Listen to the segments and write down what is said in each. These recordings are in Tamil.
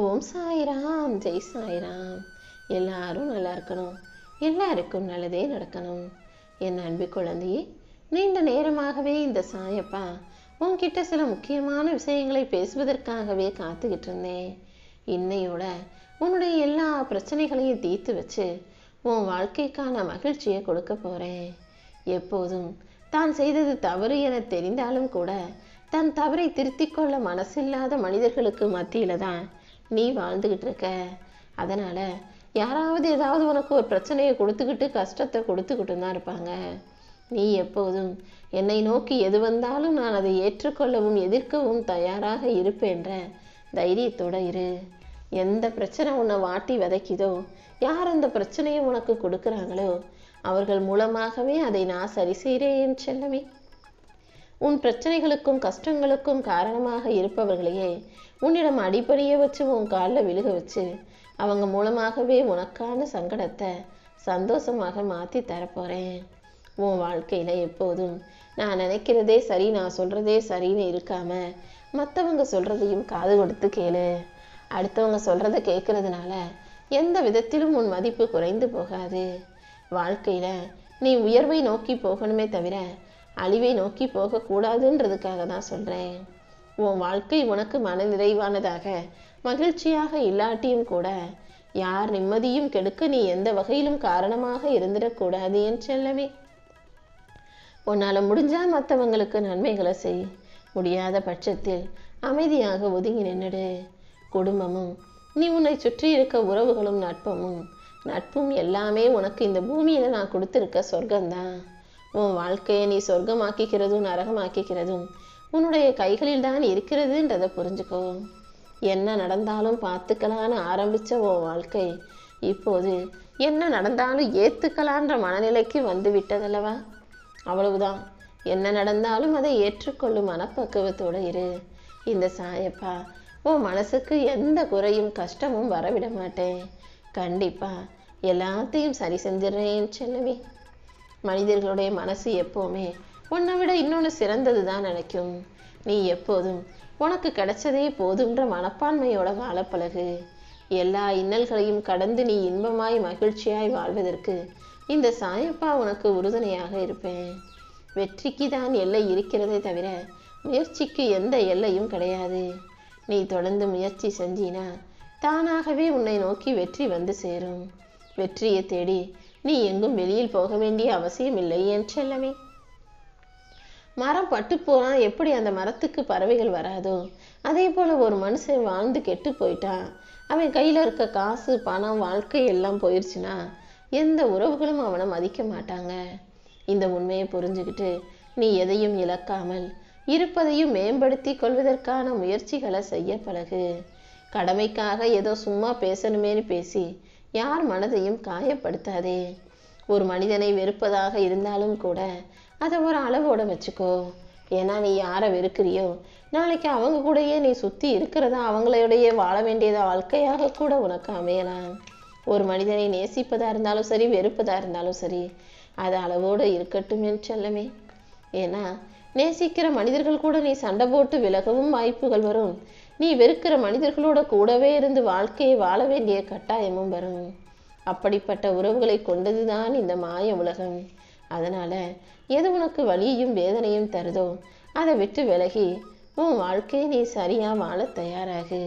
ஓம் சாய்ராம், ஜெய் சாய்ராம். எல்லாரும் நல்லா இருக்கணும், எல்லாருக்கும் நல்லதே நடக்கணும். என் அன்பு குழந்தையே, நீண்ட நேரமாகவே இந்த சாயப்பா உன்கிட்ட சில முக்கியமான விஷயங்களை பேசுவதற்காகவே காத்துக்கிட்டு இருந்தேன். இன்னையோட உன்னுடைய எல்லா பிரச்சனைகளையும் தீர்த்து வச்சு உன் வாழ்க்கைக்கான மகிழ்ச்சியை கொடுக்க போறேன். எப்போதும் தான் செய்தது தவறு என தெரிந்தாலும் கூட தன் தவறை திருத்திக் கொள்ள மனசில்லாத மனிதர்களுக்கு மத்தியில தான் நீ வாழ்ந்துகிட்டு இருக்க. அதனால யாராவது ஏதாவது உனக்கு ஒரு பிரச்சனையை கொடுத்துக்கிட்டு கஷ்டத்தை கொடுத்துக்கிட்டு தான் இருப்பாங்க. நீ எப்போதும் என்னை நோக்கி எது வந்தாலும் நான் அதை ஏற்றுக்கொள்ளவும் எதிர்க்கவும் தயாராக இருப்பேன்ற தைரியத்தோட இரு. எந்த பிரச்சனை உன்னை வாட்டி விதைக்குதோ, யார் அந்த பிரச்சனையை உனக்கு கொடுக்குறாங்களோ அவர்கள் மூலமாகவே அதை நான் சரி செய்கிறேன் செல்லமே. உன் பிரச்சனைகளுக்கும் கஷ்டங்களுக்கும் காரணமாக இருப்பவர்களையே உன்னிடம் அடிப்படைய வச்சு உன் காலில் விழுக வச்சு அவங்க மூலமாகவே உனக்கான சங்கடத்தை சந்தோஷமாக மாற்றி தரப்போகிறேன். உன் வாழ்க்கையில் எப்போதும் நான் நினைக்கிறதே சரி, நான் சொல்கிறதே சரின்னு இருக்காம மற்றவங்க சொல்கிறதையும் காது கொடுத்து கேளு. அடுத்தவங்க சொல்கிறத கேட்கறதுனால எந்த விதத்திலும் உன் மதிப்பு குறைந்து போகாது. வாழ்க்கையில் நீ உயர்வை நோக்கி போகணுமே தவிர அழிவை நோக்கி போகக்கூடாதுன்றதுக்காக தான் சொல்கிறேன். உன் வாழ்க்கை உனக்கு மன நிறைவானதாக மகிழ்ச்சியாக இல்லாட்டியும் கூட யார் நிம்மதியும் கெடுக்க நீ எந்த வகையிலும் காரணமாக இருந்துடக்கூடாது என் செல்லமே. உன்னால் முடிஞ்சா மற்றவங்களுக்கு நன்மைகளை செய், முடியாத பட்சத்தில் அமைதியாக ஒதுங்கி நின்றுடு. குடும்பமும் நீ உன்னை சுற்றி இருக்க உறவுகளும் நட்பும் எல்லாமே உனக்கு இந்த பூமியில நான் கொடுத்துருக்க சொர்க்கம்தான். உன் வாழ்க்கையை நீ சொர்க்கமாக்கிக்கிறதும் நரகமாக்கிக்கிறதும் உன்னுடைய கைகளில் தான் இருக்கிறதுன்றதை புரிஞ்சுக்கோ. என்ன நடந்தாலும் பார்த்துக்கலான்னு ஆரம்பிச்ச உன் வாழ்க்கை இப்போது என்ன நடந்தாலும் ஏத்துக்கலான்ற மனநிலைக்கு வந்து விட்டதல்லவா? அவ்வளவுதான். என்ன நடந்தாலும் அதை ஏற்றுக்கொள்ளும் மனப்பக்குவத்தோடு இரு. இந்த சாயப்பா உன் மனசுக்கு எந்த குறையும் கஷ்டமும் வரவிட மாட்டேன். கண்டிப்பா எல்லாத்தையும் சரி செஞ்சிடறேன் செல்லவே. மனிதர்களுடைய மனசு எப்போவுமே உன்னை விட இன்னொன்று சிறந்தது தான் நினைக்கும். நீ எப்போதும் உனக்கு கிடைச்சதே போதுன்ற மனப்பான்மையோட வாழ பழகு. எல்லா இன்னல்களையும் கடந்து நீ இன்பமாய் மகிழ்ச்சியாய் வாழ்வதற்கு இந்த சாயப்பா உனக்கு உறுதுணையாக இருப்பேன். வெற்றிக்கு தான் எல்லை இருக்கிறதே தவிர முயற்சிக்கு எந்த எல்லையும் கிடையாது. நீ தொடர்ந்து முயற்சி செஞ்சினா தானாகவே உன்னை நோக்கி வெற்றி வந்து சேரும். வெற்றியை தேடி நீ எங்கும் வெளியில் போக வேண்டிய அவசியம் இல்லை என் செல்லமே. மரம் பட்டு போனா எப்படி அந்த மரத்துக்கு பறவைகள் வராதோ, அதே போல ஒரு மனுஷன் வாழ்ந்து கெட்டு போயிட்டான், அவன் கையில இருக்க காசு பணம் வாழ்க்கை எல்லாம் போயிடுச்சுன்னா எந்த உறவுகளும் அவனை மதிக்க மாட்டாங்க. இந்த உண்மையை புரிஞ்சுக்கிட்டு நீ எதையும் இழக்காமல் இருப்பதையும் மேம்படுத்தி கொள்வதற்கான முயற்சிகளை செய்ய பழகு. கடமைக்காக ஏதோ சும்மா பேசணுமேனு பேசி யார் மனதையும் காயப்படுத்தாதே. ஒரு மனிதனை வெறுப்பதாக இருந்தாலும் கூட அதை ஒரு அளவோட வச்சுக்கோ. ஏன்னா நீ யாரை வெறுக்கிறியோ நாளைக்கு அவங்க கூடயே நீ சுற்றி இருக்கிறதா அவங்களோடையே வாழ வேண்டியதா வாழ்க்கையாக கூட உனக்கு அமையலாம். ஒரு மனிதனை நேசிப்பதா இருந்தாலும் சரி, வெறுப்பதா இருந்தாலும் சரி, அது அளவோடு இருக்கட்டும் என் செல்லமே. ஏன்னா நேசிக்கிற மனிதர்கள் கூட நீ சண்டை போட்டு விலகவும் வாய்ப்புகள் வரும். நீ வெறுக்கிற மனிதர்களோட கூடவே இருந்து வாழ்க்கையை வாழ வேண்டிய கட்டாயமும் வரும். அப்படிப்பட்ட உறவுகளை கொண்டதுதான் இந்த மாய உலகம். அதனால எது உனக்கு வலியையும் வேதனையும் தருதோ அதை விட்டு விலகி உன் வாழ்க்கையை நீ சரியா வாழ தயாராகு.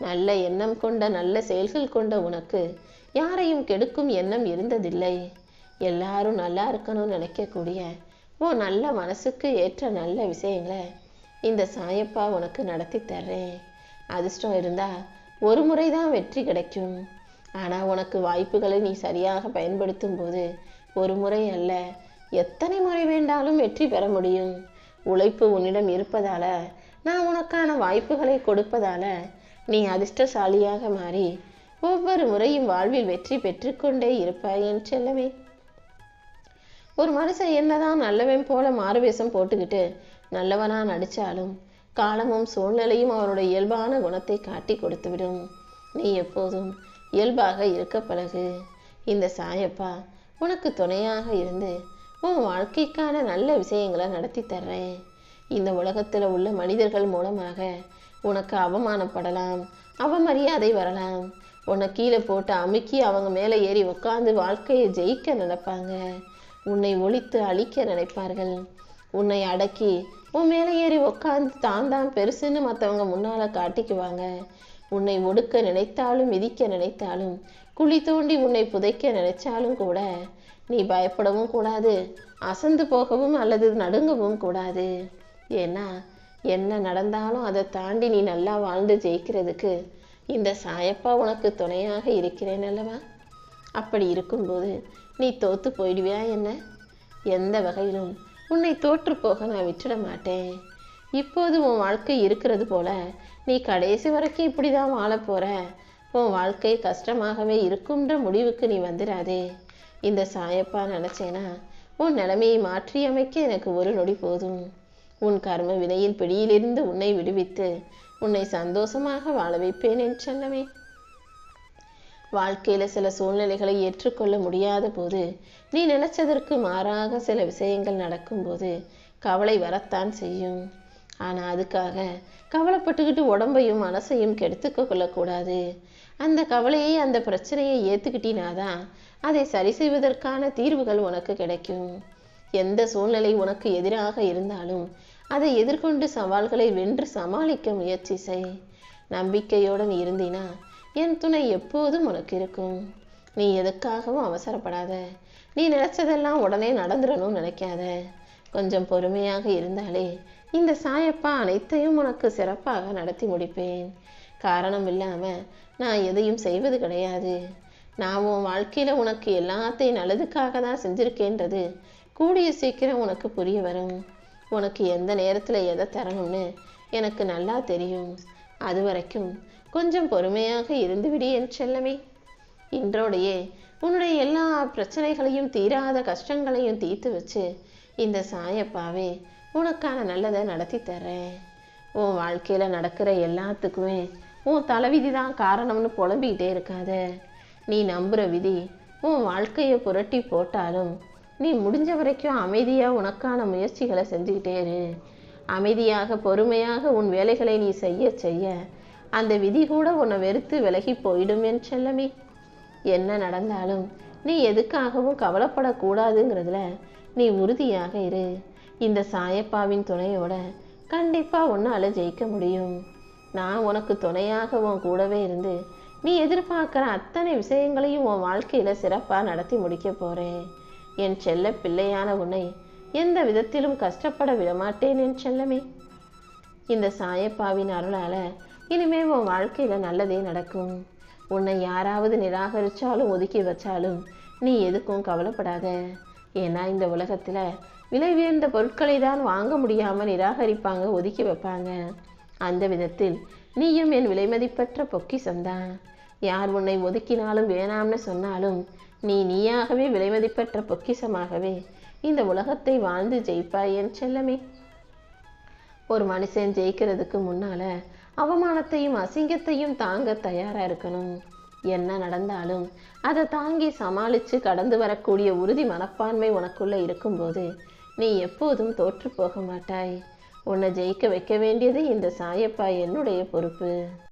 நல்ல எண்ணம் கொண்ட நல்ல செயல்கள் கொண்ட உனக்கு யாரையும் கெடுக்கும் எண்ணம் இருந்ததில்லை. எல்லாரும் நல்லா இருக்கணும்னு நினைக்கக்கூடிய உன் நல்ல மனசுக்கு ஏற்ற நல்ல விஷயங்களை இந்த சாயப்பா உனக்கு நடத்தி தர்றேன். அதிர்ஷ்டம் இருந்தா ஒரு முறை தான் வெற்றி கிடைக்கும். ஆனா உனக்கு வாய்ப்புகளை நீ சரியாக பயன்படுத்தும் போது ஒரு முறை அல்ல, எத்தனை முறை வேண்டாலும் வெற்றி பெற முடியும். உழைப்பு உன்னிடம் இருப்பதால, நான் உனக்கான வாய்ப்புகளை கொடுப்பதால நீ அதிர்ஷ்டசாலியாக மாறி ஒவ்வொரு முறையும் வாழ்வில் வெற்றி பெற்றுக்கொண்டே இருப்பாய் என் செல்லமே. ஒரு மனுஷன் என்னதான் நல்லவன் போல மாறுவேஷம் போட்டுக்கிட்டு நல்லவனா நடிச்சாலும் காலமும் சூழ்நிலையும் அவனுடைய இயல்பான குணத்தை காட்டி கொடுத்துவிடும். நீ எப்போதும் இயல்பாக இருக்க பழகு. இந்த சாயப்பா உனக்கு துணையாக இருந்து உன் வாழ்க்கைக்கான நல்ல விஷயங்களை நடத்தி தர்றேன். இந்த உலகத்தில் உள்ள மனிதர்கள் மூலமாக உனக்கு அவமானப்படலாம், அவமரியாதை வரலாம். உன்னை கீழே போட்டு அமுக்கி அவங்க மேலே ஏறி உட்காந்து வாழ்க்கையை ஜெயிக்க நினைப்பாங்க. உன்னை ஒழித்து அழிக்க நினைப்பார்கள். உன்னை அடக்கி உன் மேலே ஏறி உட்காந்து தான் பெருசுன்னு மற்றவங்க முன்னால் காட்டிக்குவாங்க. உன்னை ஒடுக்க நினைத்தாலும் மிதிக்க நினைத்தாலும் குழி தோண்டி உன்னை புதைக்க நினைச்சாலும் கூட நீ பயப்படவும் கூடாது, அசந்து போகவும் அல்லது நடுங்கவும் கூடாது. ஏன்னா என்ன நடந்தாலும் அதை தாண்டி நீ நல்லா வாழ்ந்து ஜெயிக்கிறதுக்கு இந்த சாயப்பா உனக்கு துணையாக இருக்கிறேன் அல்லவா? அப்படி இருக்கும்போது நீ தோத்து போயிடுவியா என்ன? எந்த வகையிலும் உன்னை தோற்று போக நான் விட்டுட மாட்டேன். இப்போது உன் வாழ்க்கை இருக்கிறது போல நீ கடைசி வரைக்கும் இப்படி தான் வாழ போற. உன் வாழ்க்கை கஷ்டமாகவே இருக்கும்ன்ற முடிவுக்கு நீ வந்துடாதே. இந்த சாயப்பா நினைச்சேனா உன் நிலைமையை மாற்றி அமைக்க எனக்கு ஒரு நொடி போதும். உன் கர்ம வினையின் பிடியிலிருந்து உன்னை விடுவித்து உன்னை சந்தோஷமாக வாழ வைப்பேன் என் செல்லமே. வாழ்க்கையில சில சூழ்நிலைகளை ஏற்றுக்கொள்ள முடியாத போது, நீ நினைச்சதற்கு மாறாக சில விஷயங்கள் நடக்கும்போது கவலை வரத்தான் செய்யும். ஆனா அதுக்காக கவலைப்பட்டுக்கிட்டு உடம்பையும் மனசையும் கெடுத்துக்க கொள்ளக்கூடாது. அந்த கவலையை அந்த பிரச்சனையை ஏத்துக்கிட்டினாதான் அதை சரி செய்வதற்கான தீர்வுகள் உனக்கு கிடைக்கும். எந்த சூழ்நிலை உனக்கு எதிராக இருந்தாலும் அதை எதிர்கொண்டு சவால்களை வென்று சமாளிக்க முயற்சி செய். நம்பிக்கையோடு நீ இருந்தினா என் துணை எப்போதும் உனக்கு இருக்கும். நீ எதுக்காகவும் அவசரப்படாத. நீ நினைச்சதெல்லாம் உடனே நடந்துடணும்னு நினைக்காத. கொஞ்சம் பொறுமையாக இருந்தாலே இந்த சாயப்பா அனைத்தையும் உனக்கு சிறப்பாக நடத்தி முடிப்பேன். காரணம் இல்லாம நான் எதையும் செய்வது கிடையாது. நான் உன் வாழ்க்கையில உனக்கு எல்லாத்தையும் நல்லதுக்காக தான் செஞ்சிருக்கேன்றது கூடிய சீக்கிரம் உனக்கு புரிய வரும். உனக்கு எந்த நேரத்துல எதை தரணும்னு எனக்கு நல்லா தெரியும். அது வரைக்கும் கொஞ்சம் பொறுமையாக இருந்துவிடு என் செல்லமே. இன்றோடையே உன்னுடைய எல்லா பிரச்சனைகளையும் தீராத கஷ்டங்களையும் தீர்த்து வச்சு இந்த சாயப்பாவே உனக்கான நல்லதை நடத்தி தர்றேன். உன் வாழ்க்கையில நடக்கிற எல்லாத்துக்குமே உன் தலைவிதி தான் காரணம்னு புலம்பிக்கிட்டே இருக்காத. நீ நம்புற விதி உன் வாழ்க்கையை புரட்டி போட்டாலும் நீ முடிஞ்ச வரைக்கும் அமைதியா உனக்கான முயற்சிகளை செஞ்சுக்கிட்டே இரு. அமைதியாக பொறுமையாக உன் வேலைகளை நீ செய்ய செய்ய அந்த விதி கூட உன்னை வெறுத்து விலகி போயிடும் என் செல்லமே. என்ன நடந்தாலும் நீ எதுக்காகவும் கவலைப்படக்கூடாதுங்கிறதுல நீ உறுதியாக இரு. இந்த சாயப்பாவின் துணையோட கண்டிப்பா உன்னால ஜெயிக்க முடியும். நான் உனக்கு துணையாக உன் கூடவே இருந்து நீ எதிர்பார்க்கிற அத்தனை விஷயங்களையும் உன் வாழ்க்கையில சிறப்பா நடத்தி முடிக்க போறேன். என் செல்ல பிள்ளையான உன்னை எந்த விதத்திலும் கஷ்டப்பட விடமாட்டேன் என் செல்லமே. இந்த சாயப்பாவின் அருளால இனிமே உன் வாழ்க்கையில நல்லதே நடக்கும். உன்னை யாராவது நிராகரிச்சாலும் ஒதுக்கி வச்சாலும் நீ எதுக்கும் கவலைப்படாத. ஏன்னா இந்த உலகத்துல விலை உயர்ந்த பொருட்களை தான் வாங்க முடியாம நிராகரிப்பாங்க, ஒதுக்கி வைப்பாங்க. அந்த விதத்தில் நீயும் என் விலைமதிப்பற்ற பொக்கிஷம்தான். யார் உன்னை ஒதுக்கினாலும் வேணாம்னு சொன்னாலும் நீயாகவே விலைமதிப்பற்ற பொக்கிஷமாகவே இந்த உலகத்தை வாழ்ந்து ஜெயிப்பாய் என் செல்லமே. ஒரு மனுஷன் ஜெயிக்கிறதுக்கு முன்னால அவமானத்தையும் அசிங்கத்தையும் தாங்க தயாரா இருக்கணும். என்ன நடந்தாலும் அதை தாங்கி சமாளிச்சு கடந்து வரக்கூடிய உறுதி மனப்பான்மை உனக்குள்ள இருக்கும்போது நீ எப்போதும் தோற்று போக மாட்டாய். உன்னை ஜெயிக்க வைக்க வேண்டியது இந்த சாயப்பா என்னுடைய பொறுப்பு.